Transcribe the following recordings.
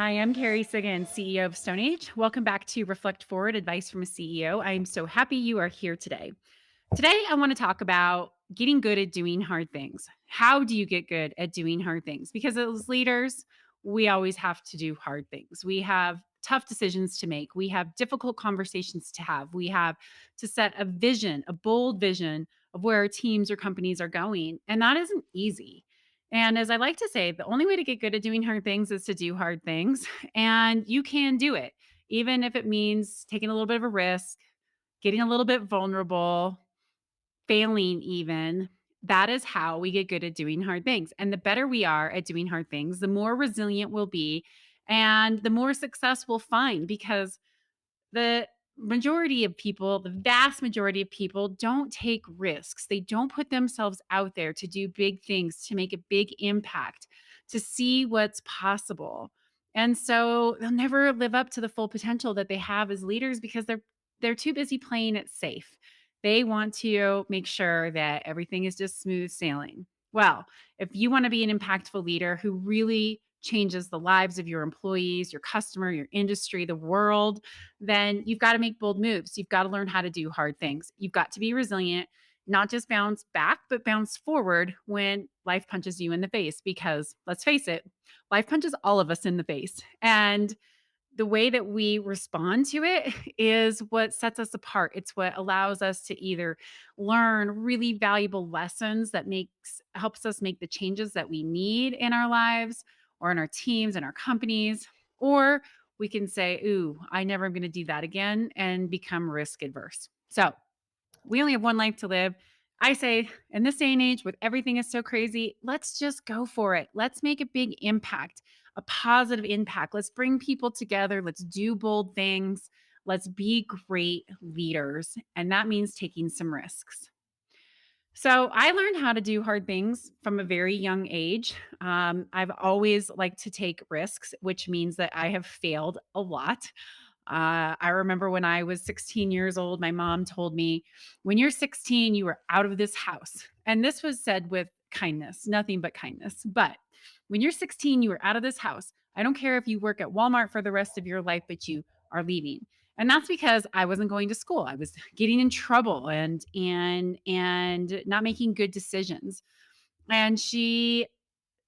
Hi, I'm Carrie Sigan, CEO of Stone Age. Welcome back to Reflect Forward Advice from a CEO. I am so happy you are here today. Today, I want to talk about getting good at doing hard things. How do you get good at doing hard things? Because as leaders, we always have to do hard things. We have tough decisions to make. We have difficult conversations to have. We have to set a vision, a bold vision of where our teams or companies are going. And that isn't easy. And as I like to say, the only way to get good at doing hard things is to do hard things. And you can do it, even if it means taking a little bit of a risk, getting a little bit vulnerable, failing even. That is how we get good at doing hard things. And the better we are at doing hard things, the more resilient we'll be and the more success we'll find because the majority of people, the vast majority of people don't take risks. They don't put themselves out there to do big things, to make a big impact, to see what's possible. And so they'll never live up to the full potential that they have as leaders because they're too busy playing it safe. They want to make sure that everything is just smooth sailing. Well, if you want to be an impactful leader who really changes the lives of your employees, your customer, your industry, the world, then you've got to make bold moves. You've got to learn how to do hard things. You've got to be resilient, not just bounce back, but bounce forward when life punches you in the face. Because let's face it, life punches all of us in the face. And the way that we respond to it is what sets us apart. It's what allows us to either learn really valuable lessons that makes helps us make the changes that we need in our lives or in our teams and our companies, or we can say, "Ooh, I never am going to do that again," and become risk adverse. So, we only have one life to live. I say, in this day and age, with everything is so crazy, let's just go for it. Let's make a big impact, a positive impact. Let's bring people together. Let's do bold things. Let's be great leaders. And that means taking some risks. So I learned how to do hard things from a very young age. I've always liked to take risks, which means that I have failed a lot. I remember when I was 16 years old, my mom told me, "When you're 16, you are out of this house." And this was said with kindness, nothing but kindness. But when you're 16, you are out of this house. I don't care if you work at Walmart for the rest of your life, but you are leaving. And that's because I wasn't going to school. I was getting in trouble and not making good decisions. And she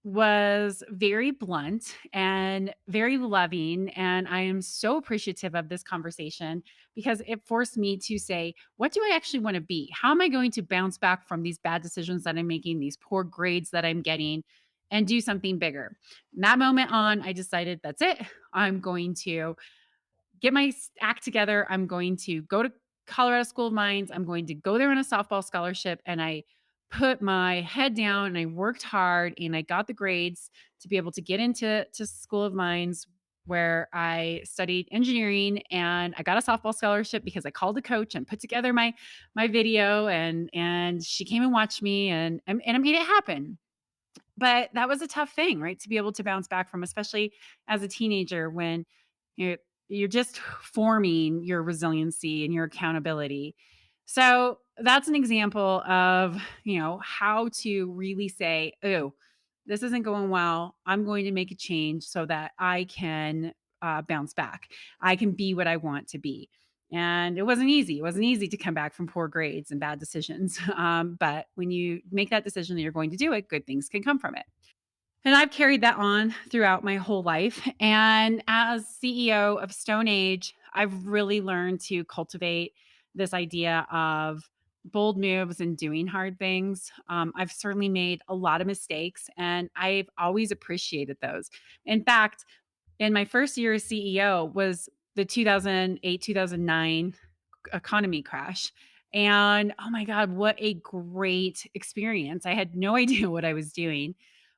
was very blunt and very loving. And I am so appreciative of this conversation because it forced me to say, what do I actually want to be? How am I going to bounce back from these bad decisions that I'm making, these poor grades that I'm getting, and do something bigger? From that moment on, I decided that's it. I'm going to get my act together. I'm going to go to Colorado School of Mines. I'm going to go there on a softball scholarship. And I put my head down and I worked hard and I got the grades to be able to get into School of Mines where I studied engineering and I got a softball scholarship because I called a coach and put together my video and she came and watched me and I made it happen. But that was a tough thing, right? To be able to bounce back from, especially as a teenager when you're you're just forming your resiliency and your accountability. So that's an example of, how to really say, "Oh, this isn't going well. I'm going to make a change so that I can bounce back. I can be what I want to be." And it wasn't easy. It wasn't easy to come back from poor grades and bad decisions. But when you make that decision that you're going to do it, good things can come from it. And I've carried that on throughout my whole life. And as CEO of Stone Age, I've really learned to cultivate this idea of bold moves and doing hard things. I've certainly made a lot of mistakes, and I've always appreciated those. In fact, in my first year as CEO was the 2008, 2009 economy crash. And oh my God, what a great experience. I had no idea what I was doing,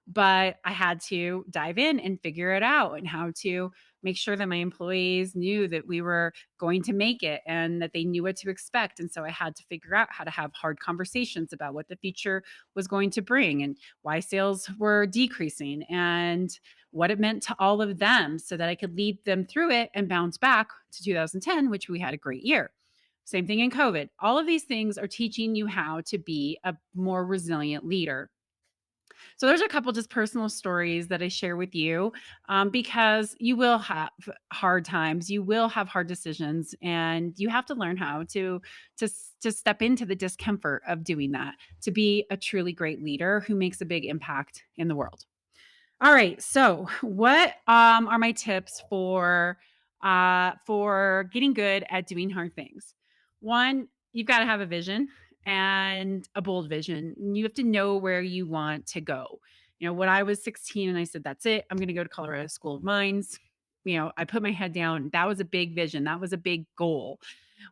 but I had to dive in and figure it out and how to make sure that my employees knew that we were going to make it and that they knew what to expect. And so I had to figure out how to have hard conversations about what the future was going to bring and why sales were decreasing and what it meant to all of them so that I could lead them through it and bounce back to 2010, which we had a great year. Same thing in COVID. All of these things are teaching you how to be a more resilient leader. So there's a couple just personal stories that I share with you, because you will have hard times, you will have hard decisions, and you have to learn how to step into the discomfort of doing that to be a truly great leader who makes a big impact in the world. All right. So, what are my tips for getting good at doing hard things? One, you've got to have a vision and a bold vision. You have to know where you want to go. When I was 16 and I said, "That's it. I'm going to go to Colorado School of Mines." I put my head down. That was a big vision. That was a big goal.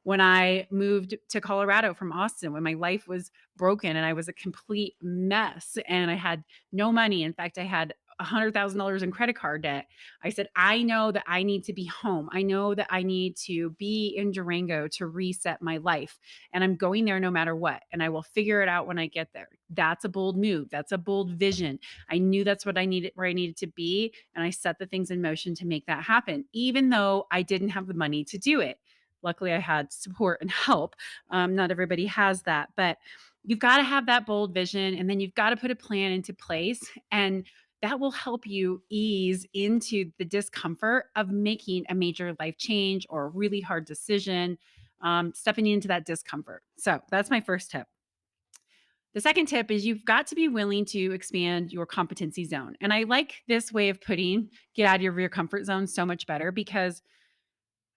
When I moved to Colorado from Austin, when my life was broken and I was a complete mess and I had no money. In fact, I had $100,000 in credit card debt. I said, I know that I need to be home. I know that I need to be in Durango to reset my life. And I'm going there no matter what. And I will figure it out when I get there. That's a bold move. That's a bold vision. I knew that's what I needed, where I needed to be. And I set the things in motion to make that happen, even though I didn't have the money to do it. Luckily, I had support and help. Not everybody has that, but you've got to have that bold vision and then you've got to put a plan into place. And that will help you ease into the discomfort of making a major life change or a really hard decision, stepping into that discomfort. So that's my first tip. The second tip is you've got to be willing to expand your competency zone. And I like this way of putting get out of your comfort zone so much better because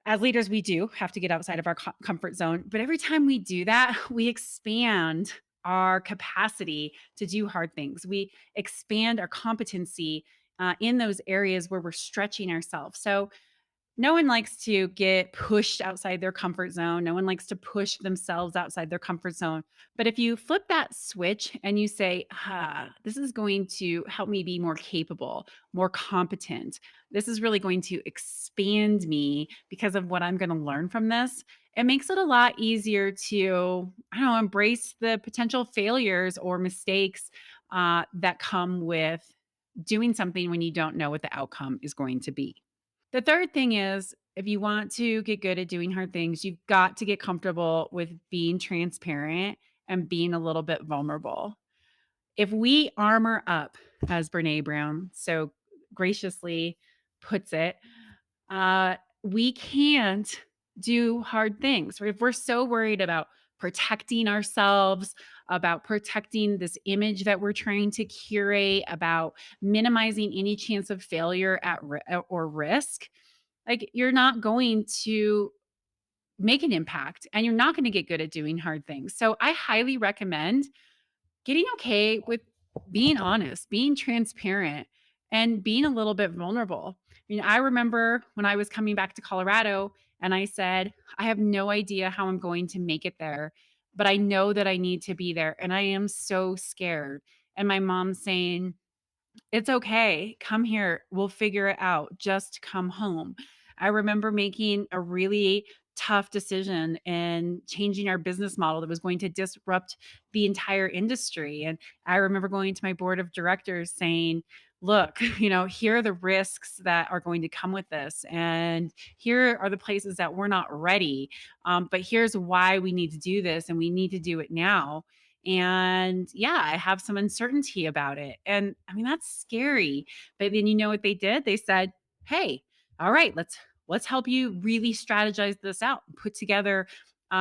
as leaders, we do have to get outside of our comfort zone. But every time we do that, we expand our capacity to do hard things. We expand our competency in those areas where we're stretching ourselves. So, no one likes to get pushed outside their comfort zone. No one likes to push themselves outside their comfort zone. But if you flip that switch and you say, this is going to help me be more capable, more competent, this is really going to expand me because of what I'm going to learn from this, it makes it a lot easier to, I don't know, embrace the potential failures or mistakes that come with doing something when you don't know what the outcome is going to be. The third thing is if you want to get good at doing hard things, you've got to get comfortable with being transparent and being a little bit vulnerable. If we armor up, as Brene Brown so graciously puts it, we can't do hard things. If we're so worried about protecting ourselves, about protecting this image that we're trying to curate, about minimizing any chance of failure or risk, like you're not going to make an impact and you're not going to get good at doing hard things. So I highly recommend getting okay with being honest, being transparent, and being a little bit vulnerable. I remember when I was coming back to Colorado and I said, I have no idea how I'm going to make it there, but I know that I need to be there. And I am so scared. And my mom saying, it's okay. Come here. We'll figure it out. Just come home. I remember making a really tough decision and changing our business model that was going to disrupt the entire industry. And I remember going to my board of directors saying, look, here are the risks that are going to come with this. And here are the places that we're not ready. But here's why we need to do this and we need to do it now. And yeah, I have some uncertainty about it. And I mean, that's scary. But then you know what they did? They said, "Hey, all right, let's help you really strategize this out, put together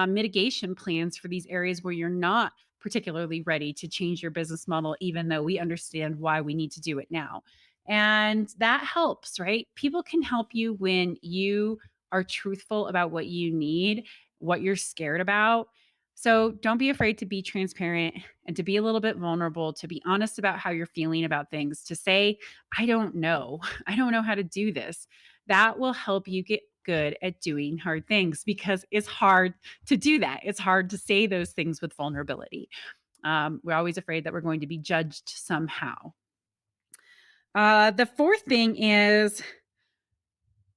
mitigation plans for these areas where you're not particularly ready to change your business model, even though we understand why we need to do it now." And that helps, right? People can help you when you are truthful about what you need, what you're scared about. So don't be afraid to be transparent and to be a little bit vulnerable, to be honest about how you're feeling about things, to say, I don't know. I don't know how to do this. That will help you get good at doing hard things because it's hard to do that. It's hard to say those things with vulnerability. We're always afraid that we're going to be judged somehow. The fourth thing is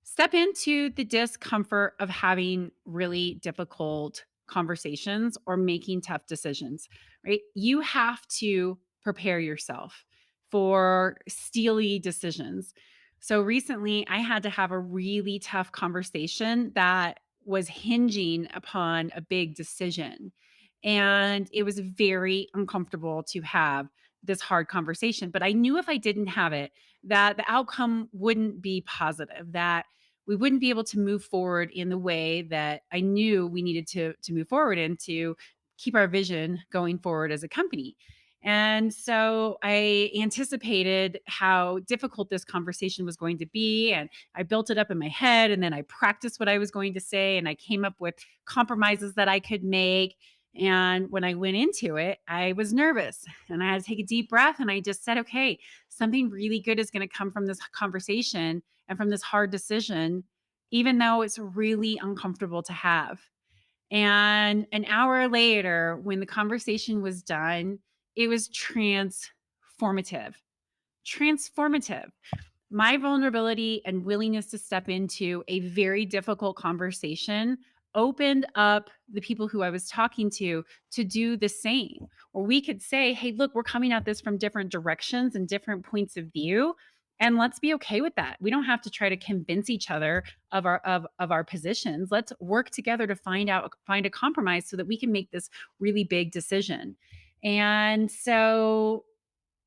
step into the discomfort of having really difficult conversations or making tough decisions, right? You have to prepare yourself for steely decisions. So recently, I had to have a really tough conversation that was hinging upon a big decision. And it was very uncomfortable to have this hard conversation, but I knew if I didn't have it, that the outcome wouldn't be positive, that we wouldn't be able to move forward in the way that I knew we needed to move forward and to keep our vision going forward as a company. And so I anticipated how difficult this conversation was going to be. And I built it up in my head. And then I practiced what I was going to say. And I came up with compromises that I could make. And when I went into it, I was nervous and I had to take a deep breath. And I just said, okay, something really good is going to come from this conversation and from this hard decision, even though it's really uncomfortable to have. And an hour later, when the conversation was done, it was transformative. Transformative. My vulnerability and willingness to step into a very difficult conversation opened up the people who I was talking to do the same. Or we could say, hey, look, we're coming at this from different directions and different points of view. And let's be okay with that. We don't have to try to convince each other of our positions. Let's work together to find a compromise so that we can make this really big decision. And so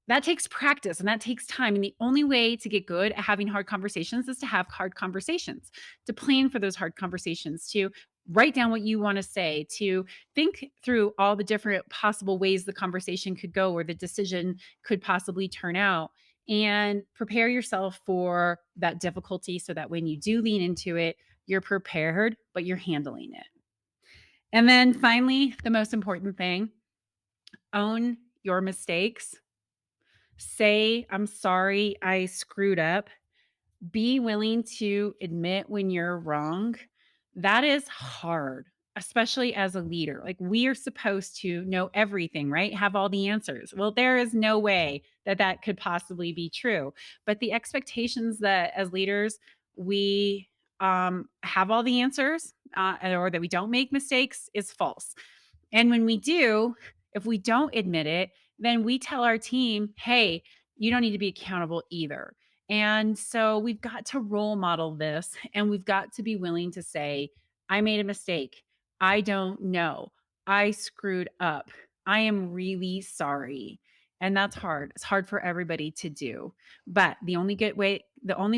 that takes practice and that takes time. And the only way to get good at having hard conversations is to have hard conversations, to plan for those hard conversations, to write down what you want to say, to think through all the different possible ways the conversation could go or the decision could possibly turn out, and prepare yourself for that difficulty so that when you do lean into it, you're prepared, but you're handling it. And then finally, the most important thing, own your mistakes. Say, I'm sorry, I screwed up. Be willing to admit when you're wrong. That is hard, especially as a leader. Like, we are supposed to know everything, right? Have all the answers. Well, there is no way that that could possibly be true. But the expectations that as leaders, we have all the answers or that we don't make mistakes is false. And when we do, if we don't admit it, then we tell our team, hey, you don't need to be accountable either. And so we've got to role model this and we've got to be willing to say, I made a mistake. I don't know. I screwed up. I am really sorry. And that's hard. It's hard for everybody to do. But the only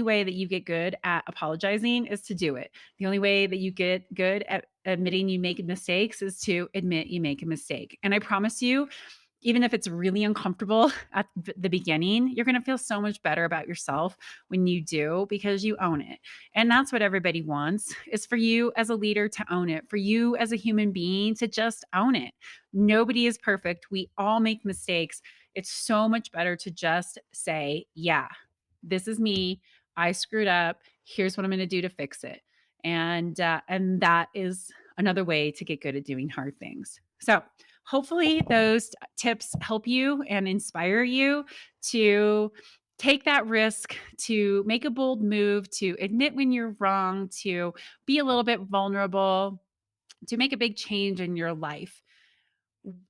way that you get good at apologizing is to do it. The only way that you get good at admitting you make mistakes is to admit you make a mistake. And I promise you, even if it's really uncomfortable at the beginning, you're going to feel so much better about yourself when you do because you own it. And that's what everybody wants is for you as a leader to own it, for you as a human being to just own it. Nobody is perfect. We all make mistakes. It's so much better to just say, yeah, this is me. I screwed up. Here's what I'm going to do to fix it. And that is another way to get good at doing hard things. So hopefully those tips help you and inspire you to take that risk, to make a bold move, to admit when you're wrong, to be a little bit vulnerable, to make a big change in your life.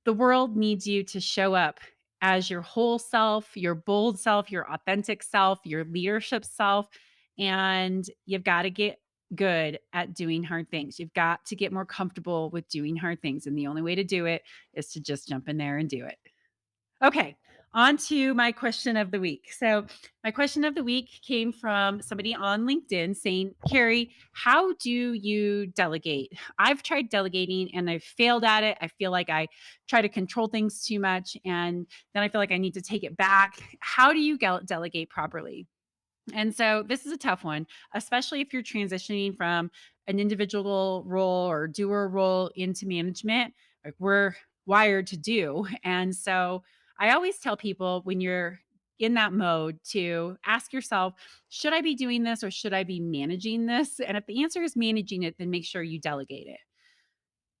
The world needs you to show up as your whole self, your bold self, your authentic self, your leadership self. And you've got to get good at doing hard things. You've got to get more comfortable with doing hard things. And the only way to do it is to just jump in there and do it. Okay, on to my question of the week. So, my question of the week came from somebody on LinkedIn saying, Carrie, how do you delegate? I've tried delegating and I've failed at it. I feel like I try to control things too much and then I feel like I need to take it back. How do you delegate properly? And so this is a tough one, especially if you're transitioning from an individual role or doer role into management, like we're wired to do. And so I always tell people when you're in that mode to ask yourself, should I be doing this or should I be managing this? And if the answer is managing it, then make sure you delegate it.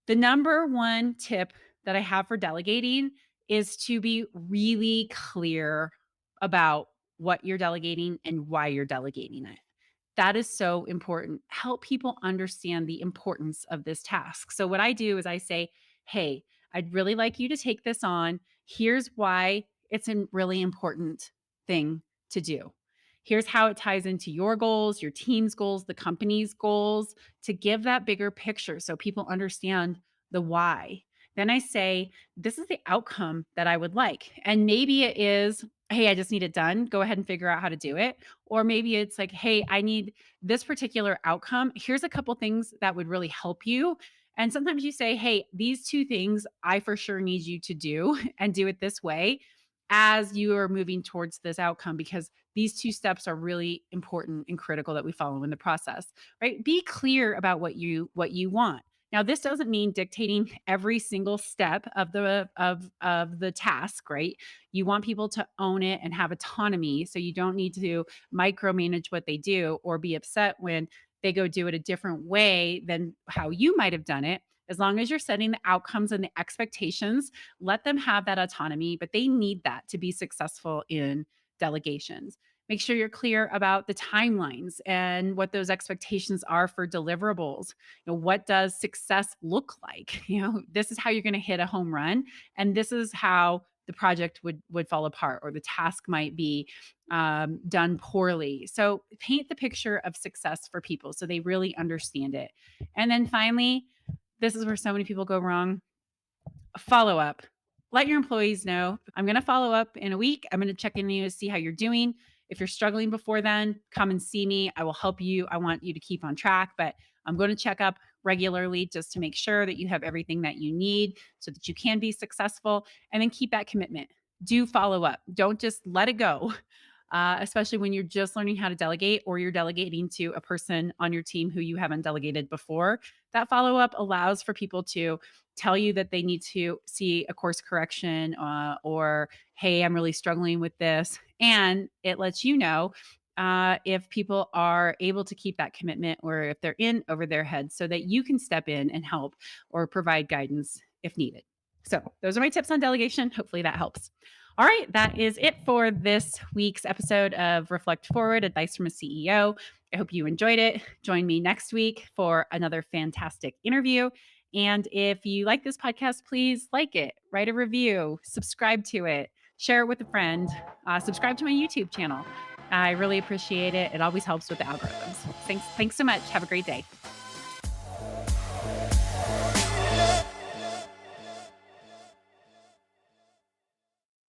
The number one tip that I have for delegating is to be really clear about what you're delegating and why you're delegating it. That is so important. Help people understand the importance of this task. So, what I do is I say, hey, I'd really like you to take this on. Here's why it's a really important thing to do. Here's how it ties into your goals, your team's goals, the company's goals, to give that bigger picture so people understand the why. Then I say, this is the outcome that I would like. And maybe it is, hey, I just need it done. Go ahead and figure out how to do it. Or maybe it's like, hey, I need this particular outcome. Here's a couple things that would really help you. And sometimes you say, hey, these two things I for sure need you to do and do it this way as you are moving towards this outcome, because these two steps are really important and critical that we follow in the process, right? Be clear about what you want. Now, this doesn't mean dictating every single step of the task, right? You want people to own it and have autonomy, so you don't need to micromanage what they do or be upset when they go do it a different way than how you might have done it. As long as you're setting the outcomes and the expectations, let them have that autonomy, but they need that to be successful in delegations. Make sure you're clear about the timelines and what those expectations are for deliverables. What does success look like? This is how you're going to hit a home run, and this is how the project would fall apart, or the task might be done poorly. So paint the picture of success for people so they really understand it. And then finally, this is where so many people go wrong: follow up. Let your employees know, I'm going to follow up in a week. I'm going to check in on you to see how you're doing. If you're struggling before then, come and see me. I will help you. I want you to keep on track, but I'm going to check up regularly just to make sure that you have everything that you need so that you can be successful, and then keep that commitment. Do follow up. Don't just let it go. Especially when you're just learning how to delegate, or you're delegating to a person on your team who you haven't delegated before. That follow up allows for people to tell you that they need to see a course correction, or, hey, I'm really struggling with this. And it lets you know if people are able to keep that commitment, or if they're in over their heads, so that you can step in and help or provide guidance if needed. So, those are my tips on delegation. Hopefully, that helps. All right, that is it for this week's episode of Reflect Forward, Advice from a CEO. I hope you enjoyed it. Join me next week for another fantastic interview. And if you like this podcast, please like it, write a review, subscribe to it, share it with a friend, subscribe to my YouTube channel. I really appreciate it. It always helps with the algorithms. Thanks so much. Have a great day.